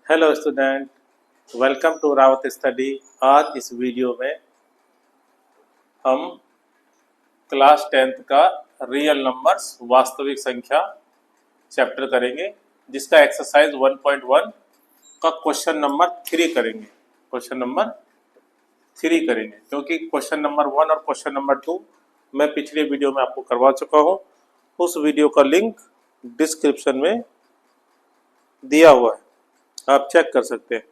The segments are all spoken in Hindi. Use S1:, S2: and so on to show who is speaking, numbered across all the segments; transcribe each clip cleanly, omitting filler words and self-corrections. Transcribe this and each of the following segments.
S1: Hello student, welcome to Rawat study. आज इस वीडियो में हम क्लास 10th का रियल नंबर्स वास्तविक संख्या चैप्टर करेंगे, जिसका एक्सरसाइज 1.1 का क्वेश्चन नंबर 3 करेंगे। क्वेश्चन नंबर 3 करेंगे क्योंकि क्वेश्चन नंबर 1 और क्वेश्चन नंबर 2 मैं पिछले वीडियो में आपको करवा चुका हूँ। उस वीडियो का लिंक डिस्क्रिप्शन में दिया हुआ है, आप चेक कर सकते हैं।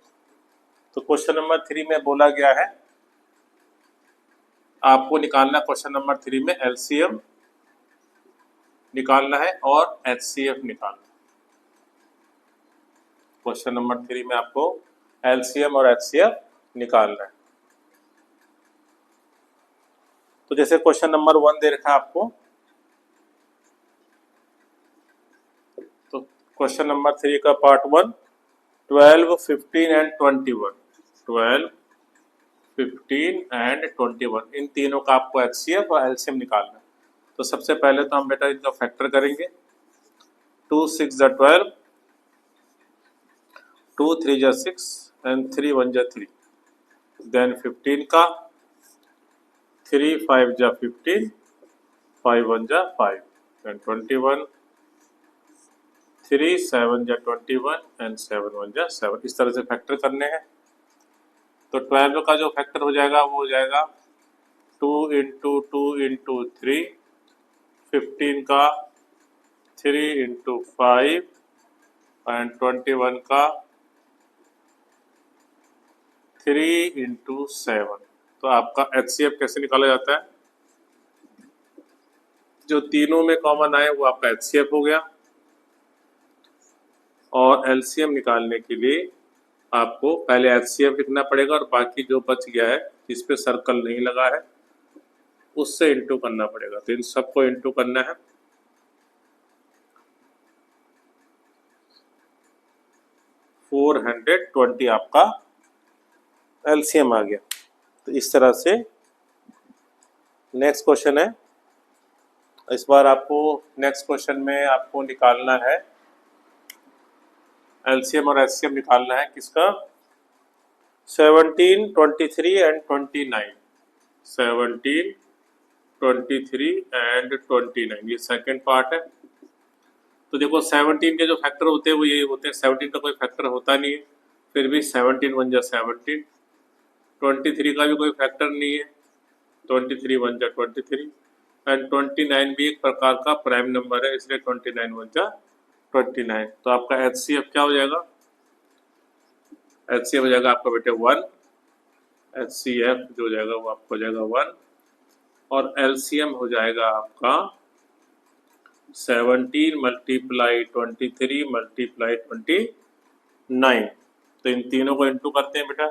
S1: तो क्वेश्चन नंबर 3 में बोला गया है आपको निकालना, क्वेश्चन नंबर 3 में एलसीएम निकालना है और एचसीएफ निकालना है। क्वेश्चन नंबर 3 में आपको एलसीएम और एचसीएफ निकालना है। तो जैसे क्वेश्चन नंबर 1 दे रखा है आपको, तो क्वेश्चन नंबर 3 का पार्ट 1 12, 15 एंड 21, 12, 15 एंड 21 इन तीनों का आपको एचसीएफ और एलसीएम निकालना है। तो सबसे पहले तो हम बेटा इनका फैक्टर करेंगे। 2 6 जा 12, 2 3 जा 6 एंड 3 1 जा 3। देन 15 का 3 5 जा 15, 5 1 जा 5 एंड 21, 3 7 जा 21 एंड 7 1 जा 7। इस तरह से फैक्टर करने हैं। तो 12 का जो फैक्टर हो जाएगा वो हो जाएगा 2 इंटू 2 इंटू 3, 15 का 3 इंटू 5 एंड 21 का 3 इंटू 7। तो आपका एचसीएफ कैसे निकाला जाता है? जो तीनों में कॉमन आए वो आपका एचसीएफ हो गया, और एलसीएम निकालने के लिए आपको पहले एचसीएफ लिखना पड़ेगा और बाकी जो बच गया है जिस पे सर्कल नहीं लगा है उससे इंटू करना पड़ेगा। तो इन सबको इंटू करना है। $420 आपका एलसीएम आ गया। तो इस तरह से नेक्स्ट क्वेश्चन है। इस बार आपको नेक्स्ट क्वेश्चन में आपको निकालना है एलसीएम और एचसीएम निकालना है किसका? 17, 23 एंड 29। 17, 23 एंड 29 ये सेकंड पार्ट है। तो देखो 17 के जो फैक्टर होते हैं वो ये होते हैं। 17 का कोई फैक्टर होता नहीं है, फिर भी 17 1 जा 17। 23 का भी कोई फैक्टर नहीं है, 23 1 जा 23 एंड 29 भी एक प्रकार का प्राइम नंबर है, इसलिए 29 1 जा 29। तो आपका एचसीएफ क्या हो जाएगा? एचसीएफ हो जाएगा आपका बेटे 1। एचसीएफ जो हो जाएगा वो आपको हो जाएगा 1, और एलसीएम हो जाएगा आपका 17 मल्टीप्लाई 23 मल्टीप्लाई 29। तो इन तीनों को इंटू करते हैं बेटा।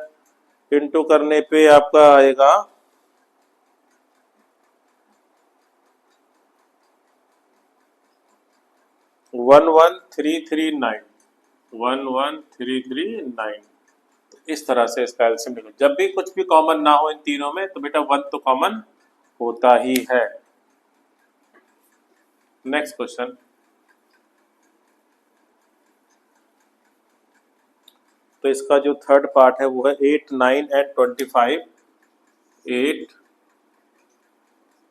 S1: इंटू करने पे आपका आएगा 11339। 11339। इस तरह से इसका एलसीएम निकले। जब भी कुछ भी कॉमन ना हो इन तीनों में तो बेटा 1 तो कॉमन होता ही है। Next question. तो इसका जो थर्ड पार्ट है वो है 8 9 एंड 25। 8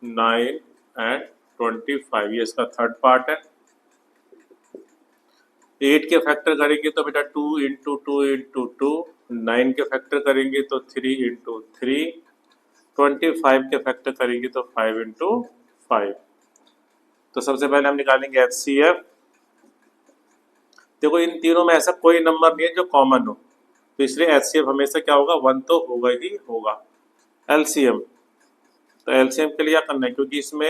S1: 9 एंड 25 ये इसका थर्ड पार्ट है। 8 के फैक्टर करेंगे तो बेटा 2 इंटू 2 इंटू 2। 9 के फैक्टर करेंगे तो 3 इंटू 3। 25 के फैक्टर करेंगे तो 5 इंटू 5। तो सबसे पहले हम निकालेंगे एचसीएफ। देखो इन तीनों में ऐसा कोई नंबर नहीं है जो कॉमन हो, तो इसलिए एचसीएफ हमेशा क्या होगा? 1 तो होगा ही होगा। एलसीएम, तो एलसीएम के लिए क्या करना है, क्योंकि इसमें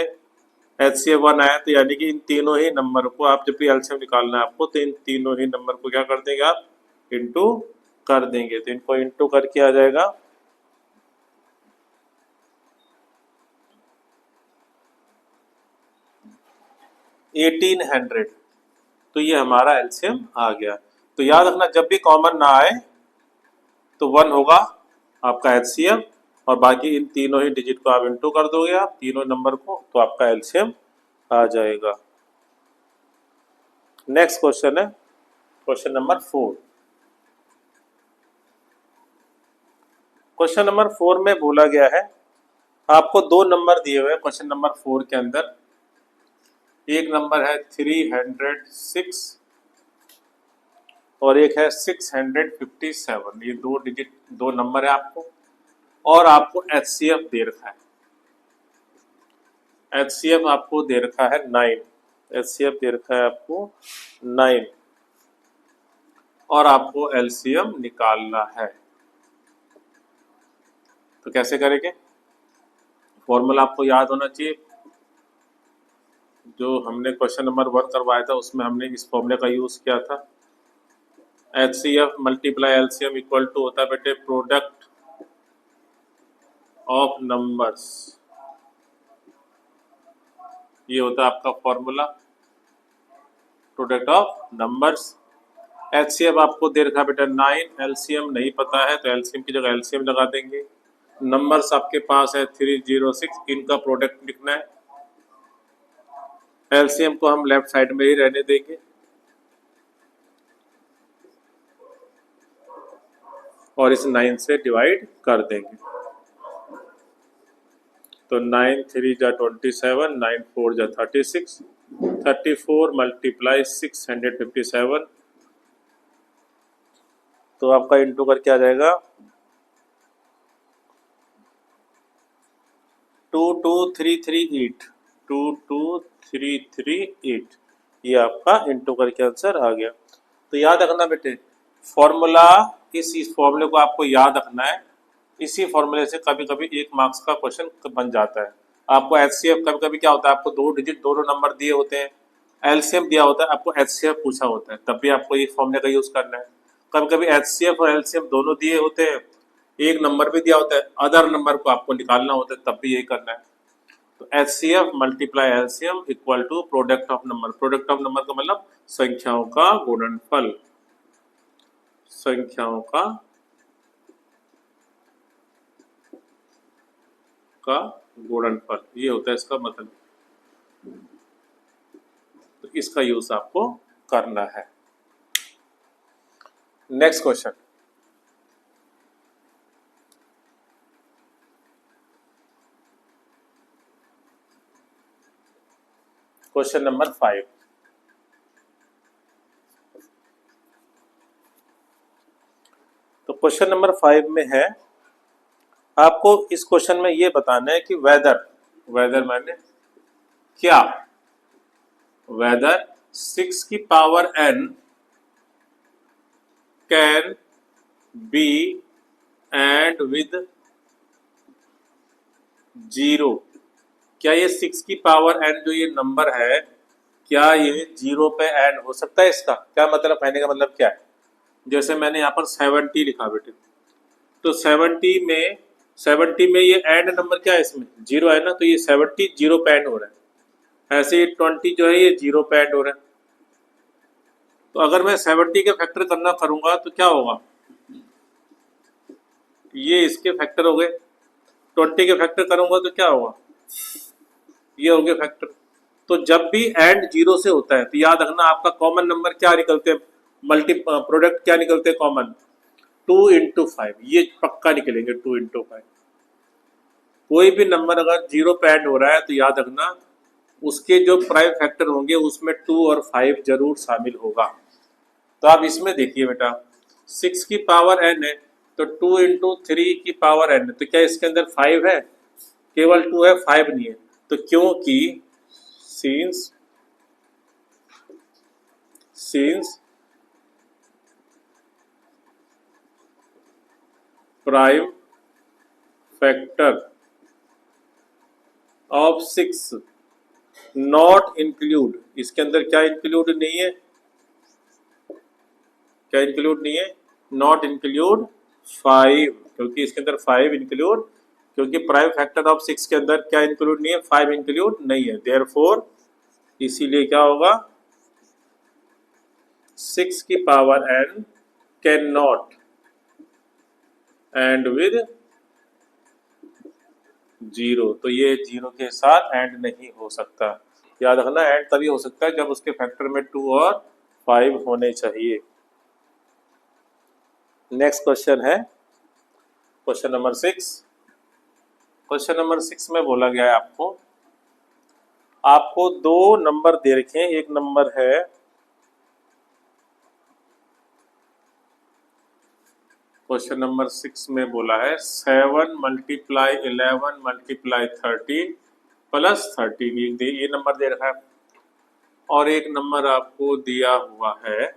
S1: एचसीएफ 1 आया तो यानी कि इन तीनों ही नंबर को आप जब भी एलसीएम निकालना है आपको, तो इन तीनों ही नंबर को क्या कर देंगे आप? इंटू कर देंगे। तो इनको इंटू करके आ जाएगा 1800। तो ये हमारा एलसीएम आ गया। तो याद रखना जब भी कॉमन ना आए तो 1 होगा आपका एचसीएफ, और बाकी इन तीनों ही डिजिट को आप इंटू कर दोगे आप तीनों नंबर को, तो आपका एलसीएम आ जाएगा। नेक्स्ट क्वेश्चन है क्वेश्चन नंबर 4। क्वेश्चन नंबर 4 में बोला गया है, आपको दो नंबर दिए हुए हैं क्वेश्चन नंबर 4 के अंदर। एक नंबर है 306 और एक है 657। ये दो डिजिट दो नंबर है आपको, और आपको HCF दे रखा है। HCF आपको दे रखा है 9। HCF दे रखा है आपको 9 और आपको LCM निकालना है। तो कैसे करेंगे? फॉर्मूला आपको याद होना चाहिए, जो हमने क्वेश्चन नंबर 1 करवाया था उसमें हमने इस फॉर्मूले का यूज किया था। HCF multiply LCM equal to होता है बेटे प्रोडक्ट ऑफ नंबर्स। ये होता है आपका formula, product of numbers. HCF आपको दे रखा बेटा 9, LCM नहीं पता है तो LCM की जगह LCM लगा देंगे। नंबर्स आपके पास है 306, इनका प्रोडक्ट लिखना है। LCM को हम लेफ्ट साइड में ही रहने देंगे और इस 9 से डिवाइड कर देंगे। तो 9 3 जा 27, 9 4 जा 36, 34 मल्टीप्लाई 657। तो आपका इंटू करके आ जाएगा 22338। 22338 ये आपका इंटू करके आंसर आ गया। तो याद रखना बेटे, फॉर्मूला इस फॉर्मूले को आपको याद रखना है। इसी फॉर्मूले से कभी कभी 1 मार्क्स का क्वेश्चन बन जाता है। आपको HCF कभी कभी क्या होता है, आपको दो डिजिट दोनों नंबर दिए होते हैं, LCM दिया होता है, आपको HCF पूछा होता है, तब भी आपको ये फॉर्मूले का यूज करना है। कभी कभी HCF और LCM दोनों दिए होते हैं, एक नंबर भी दिया होता है, अदर नंबर को आपको निकालना होता है, तब भी यही करना है। तो HCF multiply LCM equal to product of number. Product of number का मतलब संख्याओं का गुणनफल, संख्याओं का गुणनफल, ये होता है इसका मतलब। तो इसका यूज आपको करना है। Next question, question number 5। तो क्वेश्चन नंबर 5 में है, आपको इस क्वेश्चन में ये बताना है कि वेदर माने क्या, वेदर 6 की power n can be and with 0। क्या ये 6 की पावर n जो ये नंबर है, क्या ये 0 पे एंड हो सकता है? इसका क्या मतलब, कहने का मतलब क्या है? जैसे मैंने यहाँ पर 70 लिखा बेटे, तो 70 में ये एंड नंबर क्या है, इसमें 0 है ना, तो ये 70 0 पे एंड हो रहा है। ऐसे ही 20 जो है ये 0 पे एंड हो रहा है। तो अगर मैं 70 के फैक्टर करना करूंगा तो क्या होगा, ये इसके फैक्टर हो गए। 20 के फैक्टर करूंगा तो क्या होगा, ये हो गए फैक्टर। तो जब भी एंड 0 से होता है तो याद रखना आपका कॉमन नंबर क्या निकलते हैं, मल्टी प्रोडक्ट क्या निकलते हैं कॉमन, 2 into 5, ये पक्का निकलेंगे 2 into 5। कोई भी नंबर अगर 0 पे एंड हो रहा है तो याद रखना उसके जो प्राइम फैक्टर होंगे उसमें 2 और 5 जरूर शामिल होगा। तो आप इसमें देखिए बेटा, 6 की पावर n है तो 2 into 3 की पावर n, तो क्या इसके अंदर 5 है? केवल 2 है, 5 नहीं है। तो क्योंकि since prime factor of 6 not include, इसके अंदर क्या इंक्लूड नहीं है, क्या इंक्लूड नहीं है, नॉट इंक्लूड 5, क्योंकि इसके अंदर 5 इंक्लूड, क्योंकि प्राइम फैक्टर ऑफ 6 के अंदर क्या इंक्लूड नहीं है, 5 इंक्लूड नहीं है। देयरफॉर इसीलिए क्या होगा, 6 की power n can not and with 0, तो ये 0 के साथ एंड नहीं हो सकता। याद रखना एंड तभी हो सकता है जब उसके फैक्टर में 2 और 5 होने चाहिए। नेक्स्ट क्वेश्चन है, क्वेश्चन नंबर 6। क्वेश्चन नंबर 6 में बोला गया है आपको दो नंबर दे रखे हैं। एक नंबर है क्वेश्चन नंबर 6 में बोला है 7 मल्टीप्लाई 11 मल्टीप्लाई 13 प्लस 13, ये नंबर दे रखा है। और एक नंबर आपको दिया हुआ है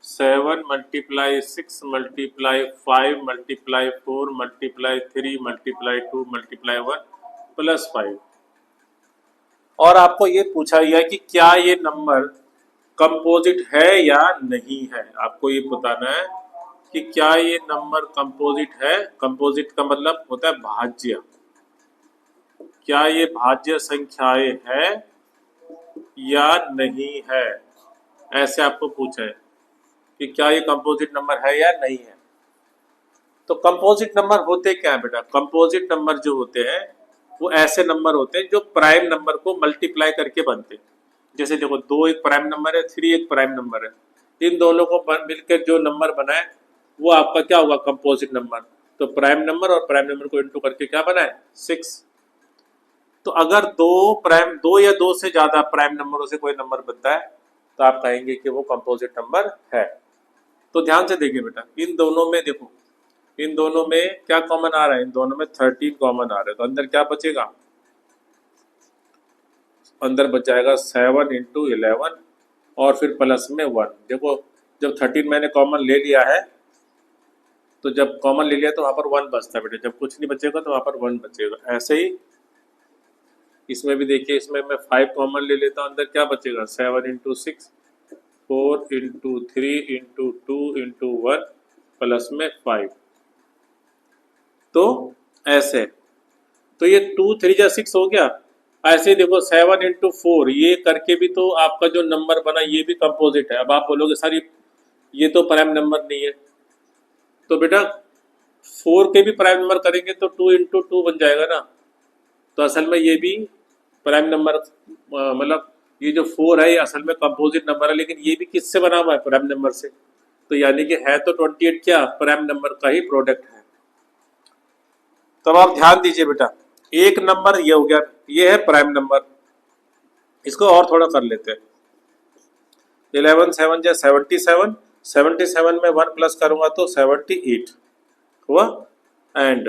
S1: 7 multiply 6 multiply 5 multiply 4 multiply 3 multiply 2 multiply 1 plus 5। और आपको ये पूछा गया कि क्या ये नंबर कंपोजिट है या नहीं है। आपको ये बताना है कि क्या ये नंबर कंपोजिट है। कंपोजिट का मतलब होता है भाज्य। क्या ये भाज्य संख्याएं है या नहीं है, ऐसे आपको पूछा है कि क्या ये कंपोजिट नंबर है या नहीं है। तो कंपोजिट नंबर होते क्या है बेटा? कंपोजिट नंबर जो होते हैं वो ऐसे नंबर होते हैं जो प्राइम नंबर को मल्टीप्लाई करके बनते हैं। जैसे देखो 2 एक प्राइम नंबर है, 3 एक प्राइम नंबर है, इन दोनों को मिलकर जो नंबर बना है वो आपका क्या हुआ? Composite number. तो प्राइम नंबर और प्राइम नंबर को इंटू करके क्या बना है? 6। तो अगर दो या दो से ज्यादा प्राइम नंबरों से कोई नंबर बनता है तो आप कहेंगे कि वो कंपोजिट नंबर है। तो ध्यान से देखिए बेटा, इन दोनों में देखो, इन दोनों में क्या कॉमन आ रहा है? इन दोनों में 13 कॉमन आ रहा है। तो अंदर क्या बचेगा? अंदर बच जाएगा 7 इंटू 11 और फिर प्लस में 1। देखो जब 13 मैंने कॉमन ले लिया है, तो जब कॉमन ले लिया तो वहां पर 1 बचता है बेटा। जब कुछ नहीं बचेगा तो वहां पर 1 बचेगा। ऐसे ही इसमें भी देखिए, इसमें मैं 5 कॉमन ले लेता हूँ, अंदर क्या बचेगा? 7 into 6, 4 into 3 into 2 into 1 plus में 5। तो ऐसे, तो ये 2 3 जा 6 हो गया। ऐसे देखो 7 इंटू 4, ये करके भी तो आपका जो नंबर बना ये भी कंपोजिट है। अब आप बोलोगे सर ये तो प्राइम नंबर नहीं है। तो बेटा 4 के भी प्राइम नंबर करेंगे तो 2 इंटू 2 बन जाएगा ना। तो असल में ये भी प्राइम नंबर, मतलब ये जो 4 है ये असल में कंपोजिट नंबर है, लेकिन ये भी किससे बना हुआ है? प्राइम नंबर से। तो यानी कि है तो 28 क्या? प्राइम नंबर का ही प्रोडक्ट है। तब आप ध्यान दीजिए बेटा, एक नंबर ये हो गया, ये है प्राइम नंबर। इसको और थोड़ा कर लेते हैं। 11 7 जा 77, 77 में 1 प्लस करूंगा तो 78 हुआ। एंड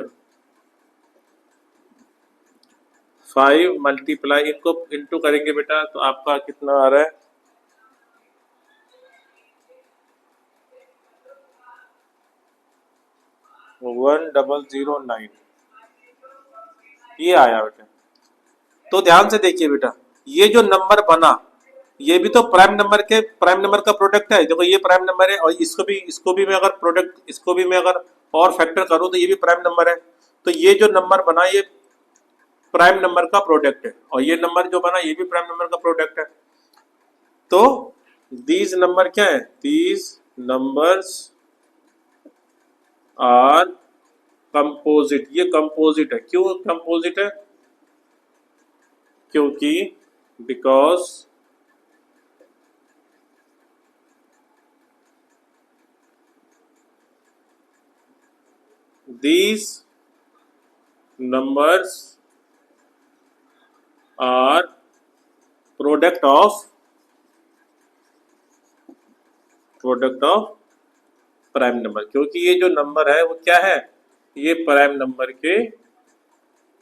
S1: 5 मल्टीप्लाई, इनको इंटू करेंगे बेटा तो आपका कितना आ रहा है? 1009, ये आया बेटा। तो ध्यान से देखिए बेटा, ये जो नंबर बना ये भी तो प्राइम नंबर का प्रोडक्ट है। देखो ये प्राइम नंबर है और इसको भी मैं अगर प्रोडक्ट, इसको भी मैं अगर और फैक्टर करूं तो ये भी प्राइम नंबर है। तो ये जो नंबर बना ये प्राइम नंबर का प्रोडक्ट है, और ये नंबर जो बना ये भी प्राइम नंबर का प्रोडक्ट है। तो दीज नंबर क्या है? These numbers are composite. ये कंपोजिट है। क्यों कंपोजिट है? क्योंकि because these numbers are product of prime number. क्योंकि ये जो नंबर है वो क्या है? ये प्राइम नंबर के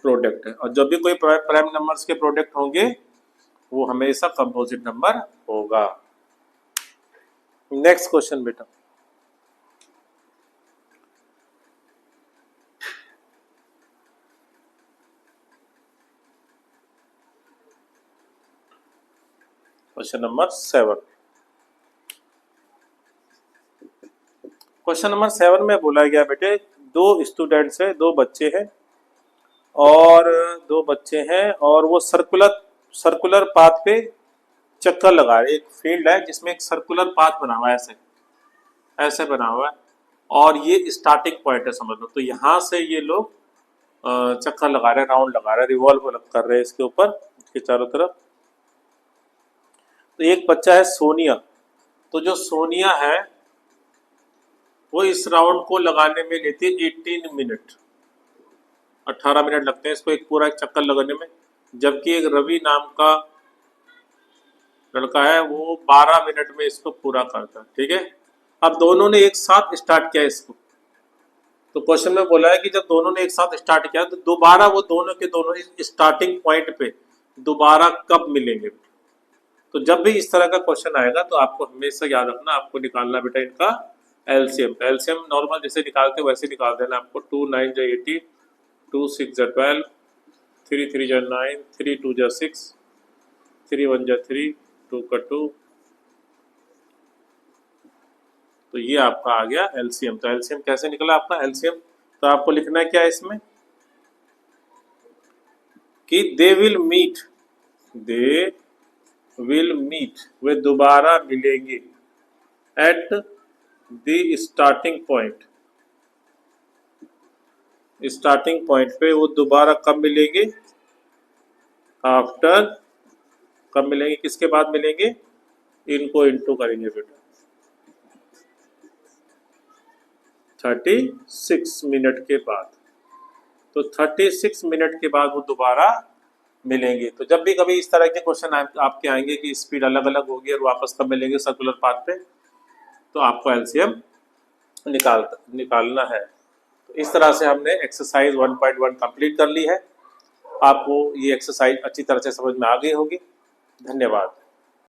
S1: प्रोडक्ट है, और जब भी कोई प्राइम नंबर्स के प्रोडक्ट होंगे वो हमेशा कंपोजिट नंबर होगा। नेक्स्ट क्वेश्चन बेटा, क्वेश्चन नंबर 7। क्वेश्चन नंबर 7 में बोला गया बेटे, दो स्टूडेंट्स है, दो बच्चे हैं और वो सर्कुलर पाथ पे चक्कर लगा रहे। एक फील्ड है जिसमें एक सर्कुलर पाथ बना हुआ है, ऐसे बना हुआ है, और ये स्टार्टिंग पॉइंट है समझ लो। तो यहाँ से ये लोग चक्कर लगा रहे हैं, राउंड लगा रहे हैं, रिवॉल्व कर रहे हैं इसके ऊपर, इसके चारों तरफ। तो एक बच्चा है सोनिया। तो जो सोनिया है वो इस राउंड को लगाने में लेती है 18 मिनट, 18 मिनट लगते हैं इसको एक पूरा एक चक्कर लगाने में, जबकि एक रवि नाम का लड़का है वो 12 मिनट में इसको पूरा करता है। ठीक है, अब दोनों ने एक साथ स्टार्ट किया इसको, तो क्वेश्चन में बोला है कि जब दोनों ने एक साथ स्टार्ट किया तो दोबारा वो दोनों के दोनों स्टार्टिंग पॉइंट पे दोबारा कब मिलेंगे। तो जब भी इस तरह का क्वेश्चन आएगा तो आपको हमेशा याद रखना, आपको निकालना बेटा इनका एलसीएम। एलसीएम नॉर्मल जैसे निकालते वैसे निकाल देना आपको। 2 9 जा 18, 2 6 जा 12, 3 3 जा 9, 3 2 जा 6, 3 1 जा 3, 2 का 2, तो ये आपका आ गया एलसीएम। तो एलसीएम कैसे निकला आपका एलसीएम, तो आपको लिखना है क्या है इसमें कि दे विल मीट, वे दोबारा मिलेंगे एट द स्टार्टिंग पॉइंट पे वो दोबारा कब मिलेंगे, आफ्टर, कब मिलेंगे, किसके बाद मिलेंगे, इनको इंटू करेंगे बेटा 36 मिनट के बाद। तो 36 मिनट के बाद वो दोबारा मिलेंगे। तो जब भी कभी इस तरह के क्वेश्चन आपके आएंगे कि स्पीड अलग अलग होगी और वापस कब मिलेंगे सर्कुलर पाथ पे, तो आपको एलसीएम निकालना है। तो इस तरह से हमने एक्सरसाइज 1.1 कंप्लीट कर ली है। आपको ये एक्सरसाइज अच्छी तरह से समझ में आ गई होगी। धन्यवाद।